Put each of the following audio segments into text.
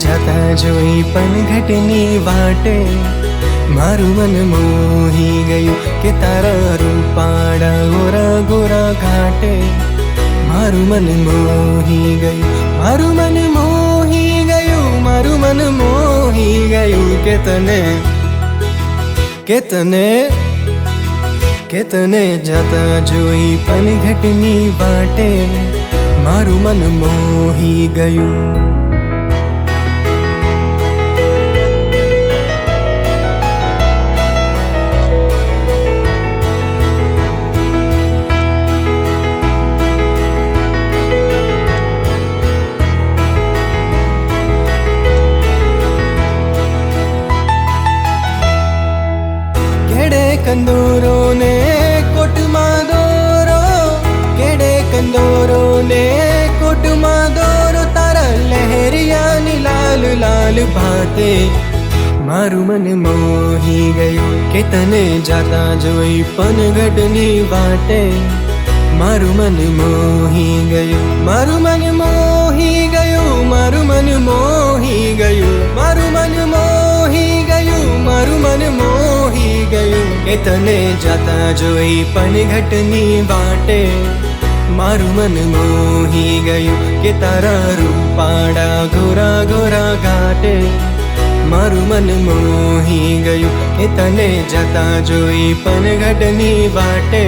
જતા જોઈ પનઘટની વાટે મારું મન મોહી ગયું કે તારા રૂપાળા ગોરા ગોરા ઘાટે મારું મન મોહી ગયું મારું મન મોહી ગયું મારું મન મોહી ગયું કે તને જતા જોઈ પનઘટની વાટે મારું મન મોહી ગયું कंदोरो ने कोटमा दोरो केड़े कंदोरो ने कोटमा दोरो तारा लहरिया नी लाल लाल भाते मारू मन मोही गયું के तने जाता जोई पनघटनी वाटे मारू मन मोही गયું मारू मन मोही गયું मारू मन मोही गયું मारू मन मोही गયું मारू मन मोही गયું કે તને જાતા જોઈ પનઘટની વાટે મારું મન મોહી ગયું કે તારા રૂપાળા ગોરા ગોરા ઘાટે મારું મન મોહી ગયું કે તને જાતા જોઈ પનઘટની વાટે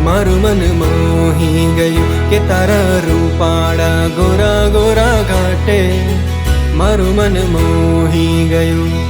મારું મન મોહી ગયું કે તારા રૂપાળા ગોરા ગોરા ઘાટે મારું મન મોહી ગયું